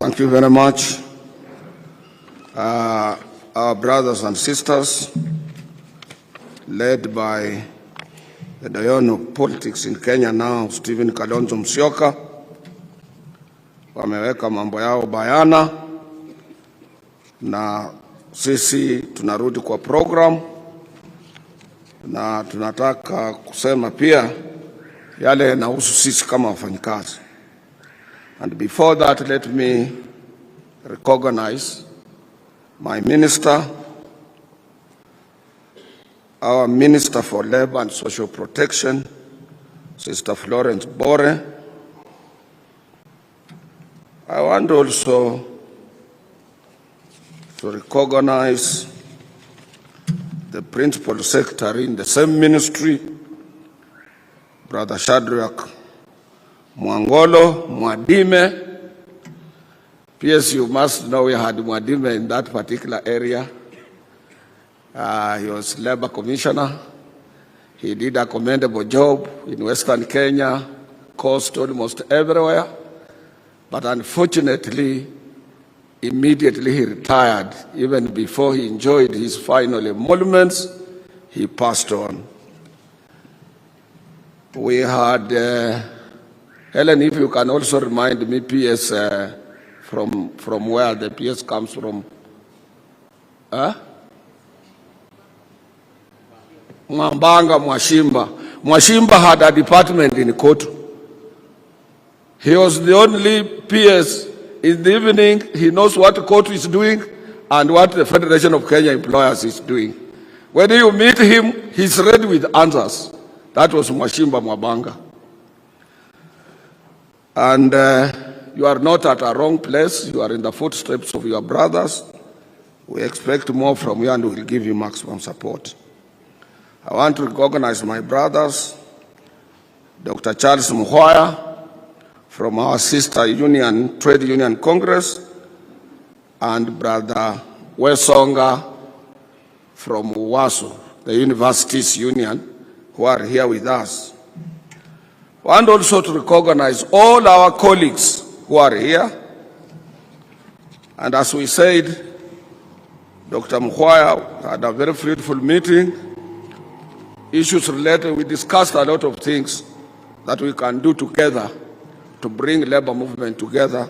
Thank you very much. Our brothers and sisters, led by the Dion of Politics in Kenya now, Stephen Kalonzo Musyoka, wameweka mambo yao bayana, na sisi tunarudi kwa program, na tunataka kusema pia yale yanahusu sisi kama wafanyikazi. And before that, let me recognize my minister, our Minister for Labor and Social Protection, Sister Florence Bore. I want also to recognize the Principal Secretary in the same ministry, Brother Shadrach Mwangolo Mwadime. Yes, you must know we had Mwadime in that particular area. He was Labor Commissioner. He did a commendable job in Western Kenya, coast almost everywhere. But unfortunately, immediately he retired. Even before he enjoyed his final emoluments, he passed on. We had, Helen, if you can also remind me, PS, from where the PS comes from. Mwambanga Mwashimba. Mwashimba had a department in Kotu. He was the only PS. In the evening, he knows what Kotu is doing and what the Federation of Kenya Employers is doing. When you meet him, he's ready with answers. That was Mwashimba Mwabanga. And you are not at a wrong place. You are in the footsteps of your brothers. We expect more from you and we will give you maximum support. I want to recognize my brothers, Dr. Charles Muhwaya from our sister union, Trade Union Congress, and Brother Wesonga from WASU, the Universities Union, who are here with us. I want also to recognize all our colleagues who are here. And as we said, Dr. Muhwaya had a very fruitful meeting. Issues related, we discussed a lot of things that we can do together to bring labor movement together,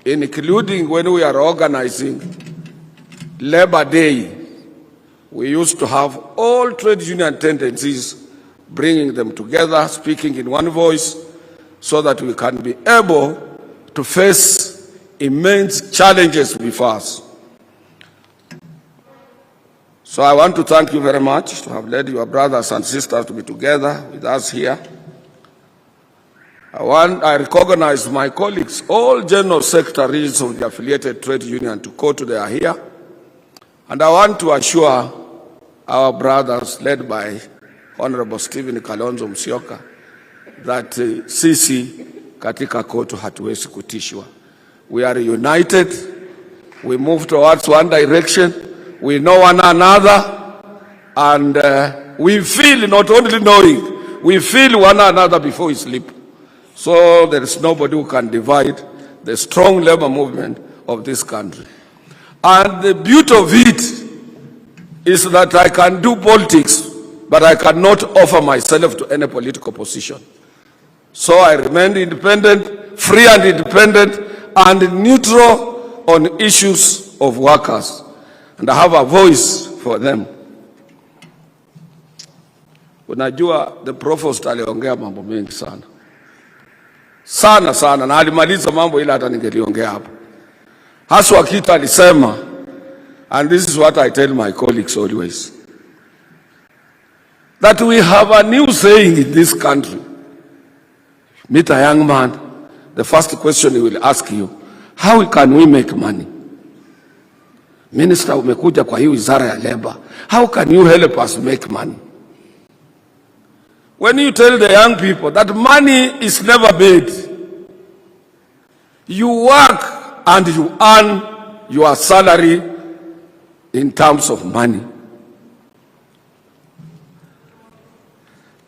including when we are organizing Labor Day. We used to have all trade union tendencies, bringing them together, speaking in one voice, so that we can be able to face immense challenges before us. So I want to thank you very much to have led your brothers and sisters to be together with us here. I recognize my colleagues, all general secretaries of the affiliated trade union to Kotu, they are here. And I want to assure our brothers led by Honorable Stephen Kalonzo Musyoka that sisi katika Kotu hatuwezi kutishwa. We are united. We move towards one direction. We know one another. And we feel, not only knowing, we feel one another before we sleep. So there is nobody who can divide the strong labor movement of this country. And the beauty of it is that I can do politics, but I cannot offer myself to any political position. So I remain independent, free and independent, and neutral on issues of workers. And I have a voice for them. Unajua, the provost aliongea mambo mengi sana. Sana, na alimaliza mambo ila hata ningeliongea hapo. Haswa kitu alisema, and this is what I tell my colleagues always, that we have a new saying in this country. Meet a young man, the first question he will ask you, how can we make money? Minister, umekuja kwa hii wizara ya labor. How can you help us make money? When you tell the young people that money is never made, you work and you earn your salary in terms of money.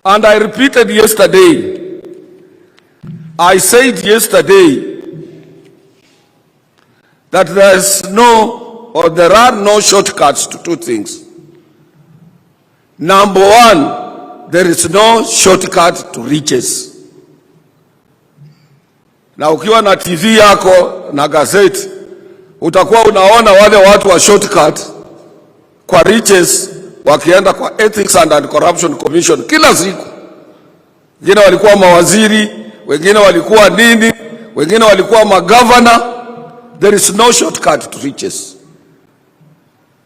And I repeated yesterday, I said yesterday that there are no shortcuts to two things. Number one, there is no shortcut to riches. Na ukiwa na TV yako na gazeti, utakuwa unaona wale watu wa shortcut kwa riches wakienda kwa Ethics and Anti-Corruption Commission kila siku. Wengine walikuwa mawaziri, wengine walikuwa nini, wengine walikuwa magavana. There is no shortcut to riches.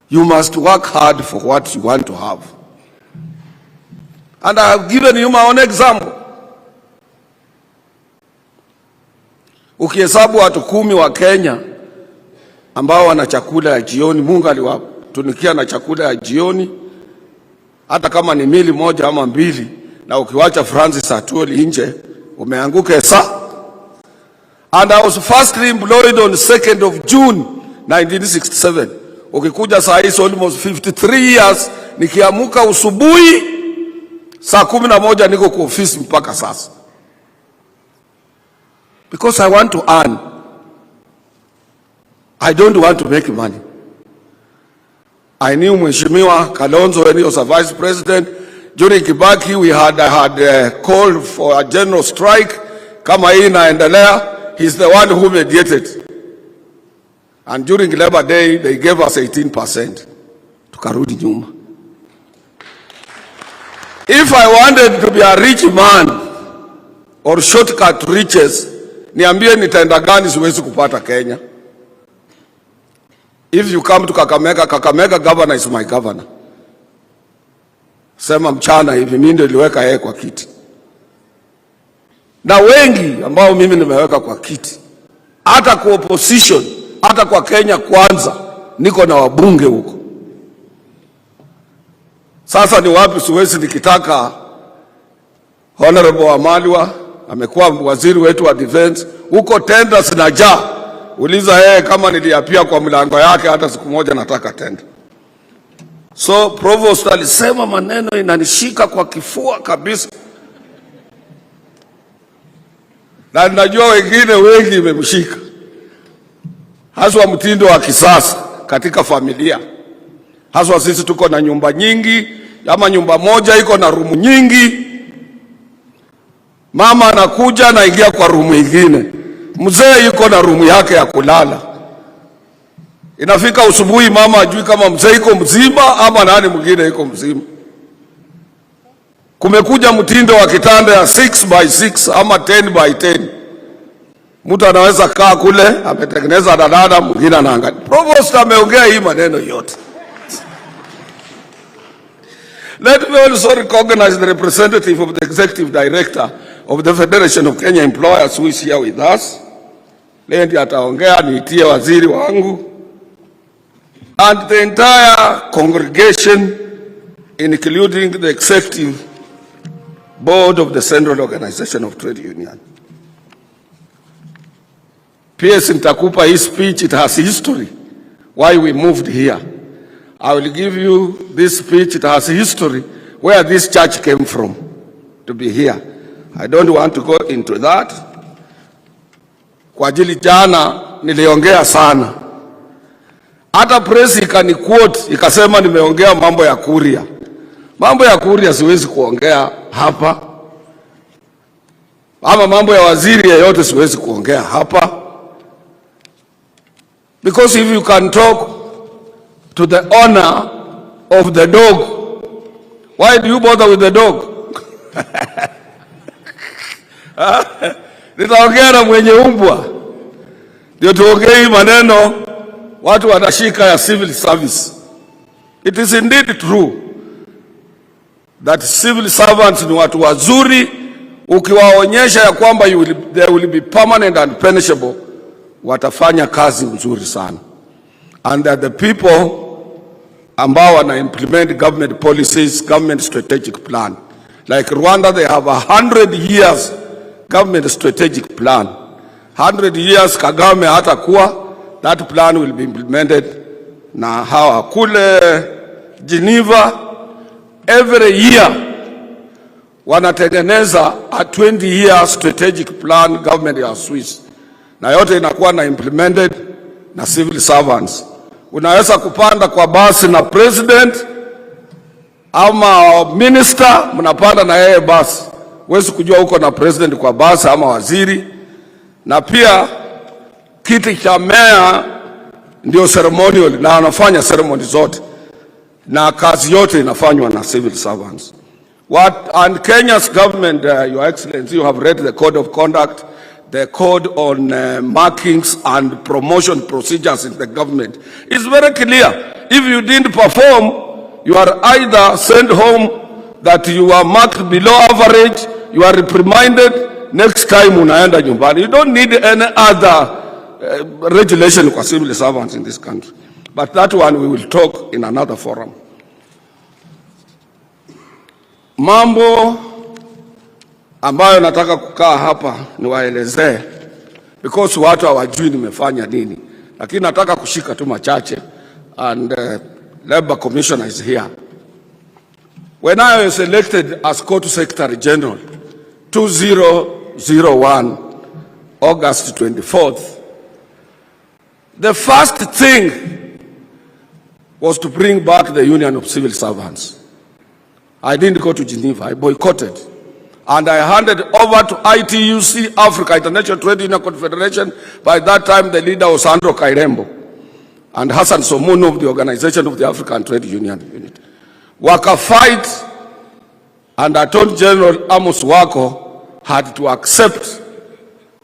You must work hard for what you want to have. And I have given you my own example. Ukihesabu watu 10 wa Kenya ambao wana chakula ya jioni, Mungu aliwatunikia na chakula ya jioni, hata kama ni mili moja ama mbili, na ukiwacha Francis Atwoli nje, umeanguka saa. And I was firstly employed on 2nd of June 1967. Ukikuja saa hizo almost 53 years, nikiamuka usubuhi saa 11 niko kwa ofisi mpaka sasa. Because I want to earn. I don't want to make money. I knew Mheshimiwa Kalonzo when he was a vice president. During Kibaki we had called for a general strike. Kama hii inaendelea, he's the one who mediated. And during Labor Day they gave us 18%. Tukarudi nyuma. If I wanted to be a rich man or shortcut to riches, niambie nitaenda gani siwezi kupata Kenya? If you come to Kakamega governor is my governor. Sema mchana hivi mimi ndio niliweka yeye kwa kiti. Na wengi ambao mimi nimeweka kwa kiti, hata kwa opposition, hata kwa Kenya Kwanza, niko na wabunge huko. Sasa ni wapi siwezi nikitaka Honorable Wamalwa amekuwa waziri wetu wa defense, huko tenders na uliza yeye kama niliapia kwa mlango yake hata siku moja nataka tender. So provost alisema maneno inanishika kwa kifua kabisa. Na najua wengine wengi imemshika. Haswa mtindo wa kisasa katika familia. Haswa sisi tuko na nyumba nyingi, ama nyumba moja iko na rumu nyingi. Mama anakuja na ingia kwa rumu nyingine. Mzee yuko na rumu yake ya kulala. Inafika usubuhi mama ajui kama mzee yuko mzima ama nani mwingine yuko mzima. Kumekuja mtindo wa kitanda ya 6x6 ama 10x10. Mtu anaweza kaa kule, ametengeneza dada mwingine anaangalia. Provost ameongea hii maneno yote. Let me also recognize the representative of the executive director of the Federation of Kenya Employers who is here with us. Lendi ataongea, niitie waziri wangu. And the entire congregation, including the executive board of the Central Organization of Trade Union. PS nitakupa hii speech, it has history, why we moved here. I will give you this speech, it has history, where this church came from to be here. I don't want to go into that. Kwa ajili jana niliongea sana. Hata press ikani quote ikasema nimeongea mambo ya Kuria. Mambo ya Kuria siwezi kuongea hapa. Ama mambo ya waziri yeyote siwezi kuongea hapa. Because if you can talk to the owner of the dog, why do you bother with the dog? Nitaongea na mwenye umbwa. Ndio tuongee maneno watu wanashika ya civil service. It is indeed true that civil servants ni watu wazuri, ukiwaonyesha ya kwamba they will be permanent and punishable, watafanya kazi nzuri sana. And that the people ambao wana implement government policies, government strategic plan. Like Rwanda, they have 100 years government strategic plan. 100 years Kagame hata kuwa, that plan will be implemented. Na hawa kule Geneva, every year wanatengeneza a 20-year strategic plan government ya Swiss. Na yote inakuwa na implemented na civil servants. Unaweza kupanda kwa basi na president ama minister, mnapanda na yeye basi. Huwezi kujua uko na president kwa basi ama waziri. Na pia kiti cha meya ndio ceremonial, na anafanya ceremony zote, na kazi yote inafanywa na civil servants. And Kenya's government, Your Excellency, you have read the code of conduct, the code on markings and promotion procedures in the government. It's very clear. If you didn't perform, you are either sent home that you are marked below average, you are reprimanded, next time unaenda nyumbani. You don't need any other regulation for civil servants in this country. But that one we will talk in another forum. Mambo ambayo nataka kukaa hapa niwaelezee, because watu hawajui nimefanya nini, lakini nataka kushika tu machache, and Labor Commissioner is here. When I was elected as Court Secretary General 2001, August 24th, the first thing was to bring back the Union of Civil Servants. I didn't go to Geneva, I boycotted. And I handed over to ITUC Africa, International Trade Union Confederation. By that time, the leader was Andrew Kairembo and Hassan Somono of the Organization of the African Trade Union Unit. Waka fight, and Attorney General Amos Wako had to accept,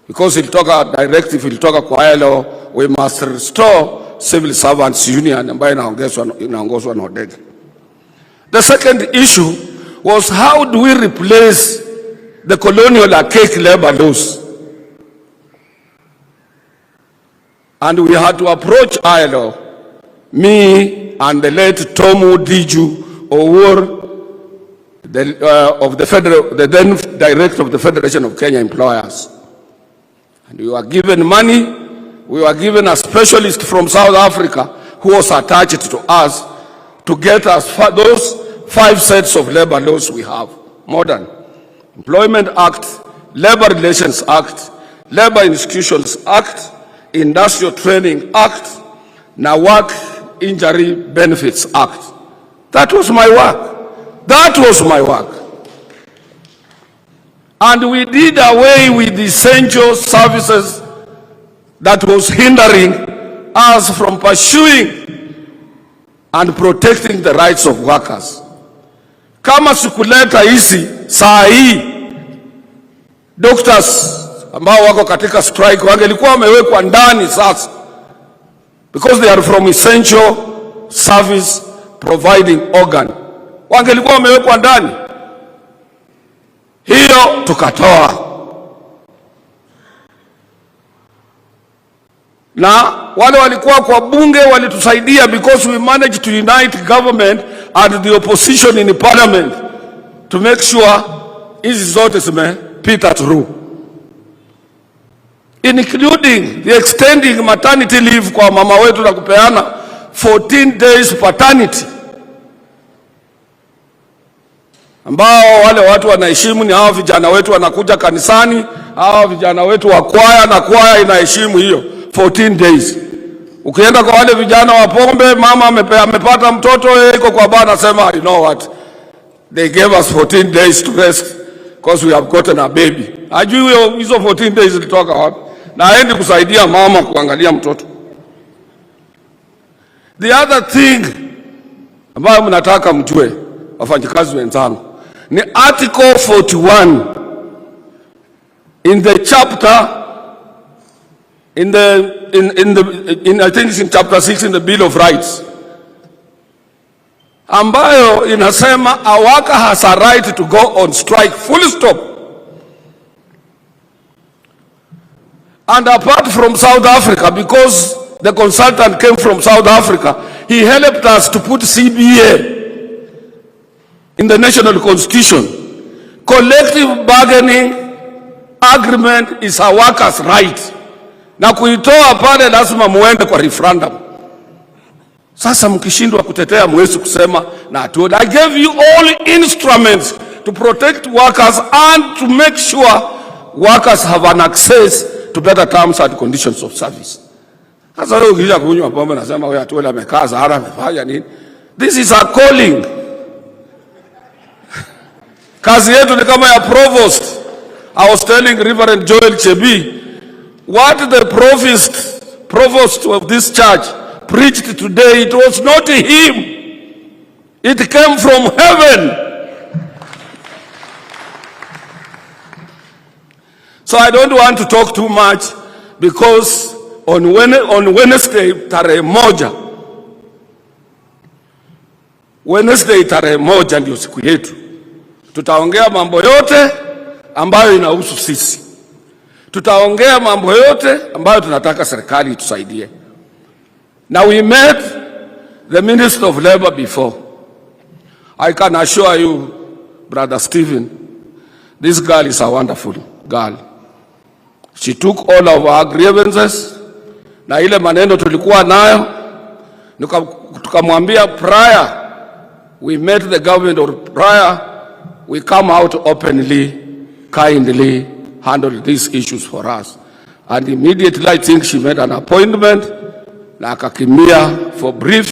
because he'll talk a directive, he'll talk a kwaelo, we must restore Civil Servants Union, ambayo inaongozwa na Odinga. The second issue was, how do we replace the colonial archaic labor laws? And we had to approach ILO, me and the late Tomu Diju Owur, the then director of the Federation of Kenya Employers. And we were given money. We were given a specialist from South Africa who was attached to us to get us those 5 sets of labor laws we have: Modern Employment Act, Labor Relations Act, Labor Institutions Act, Industrial Training Act, na Work Injury Benefits Act. That was my work. That was my work. And we did away with the essential services that was hindering us from pursuing and protecting the rights of workers. Kama sikuleta hizi saa hii, doctors ambao wako katika strike wangelikuwa wamewekwa ndani sasa, because they are from essential service providing organ, wangelikuwa wamewekwa ndani. Hiyo tukatoa. Na wale walikuwa kwa bunge walitusaidia, because we managed to unite government and the opposition in the parliament to make sure hizi zote zimepita through, including the extending maternity leave kwa mama wetu na kupeana 14 days paternity, ambao wale watu wanaheshimu. Ni hao vijana wetu wanakuja kanisani, hao vijana wetu wa kwaya, na kwaya inaheshimu hiyo 14 days. Ukienda kwa wale vijana wa pombe, mama amepata mtoto, iko kwa baba anasema, you know what, they gave us 14 days to rest because we have gotten a baby. Ajui hizo 14 days zilitoka wapi, na aende kusaidia mama kuangalia mtoto. The other thing ambayo mnataka mjue, wafanyikazi wenzangu, ni Article 41 in the chapter I think it's in chapter 6 in the Bill of Rights, ambayo inasema a worker has a right to go on strike, full stop. And apart from South Africa, because the consultant came from South Africa, he helped us to put CBA in the national constitution. Collective bargaining agreement is a worker's right. Na kuitoa pale lazima muende kwa referendum. Sasa mkishindwa kutetea mwezi kusema na Atwoli, I gave you all instruments to protect workers and to make sure workers have an access to better terms and conditions of service. Sasa wewe ukija kunywa pombe nasema wewe Atwoli amekaa Sahara amefanya nini? This is a calling. Kazi yetu ni kama ya provost. I was telling Reverend Joel Chebi, what the provost of this church preached today, it was not him. It came from heaven. So I don't want to talk too much because on Wednesday tarehe moja ndio siku yetu. Tutaongea mambo yote ambayo inahusu sisi. Tutaongea mambo yote ambayo tunataka serikali itusaidie. Now we met the Minister of Labor before. I can assure you, Brother Stephen, this girl is a wonderful girl. She took all of our grievances, na ile maneno tulikuwa nayo, tukamwambia prior we met the government or prior we come out openly, kindly handle these issues for us. And immediately I think she made an appointment na akakimbia for brief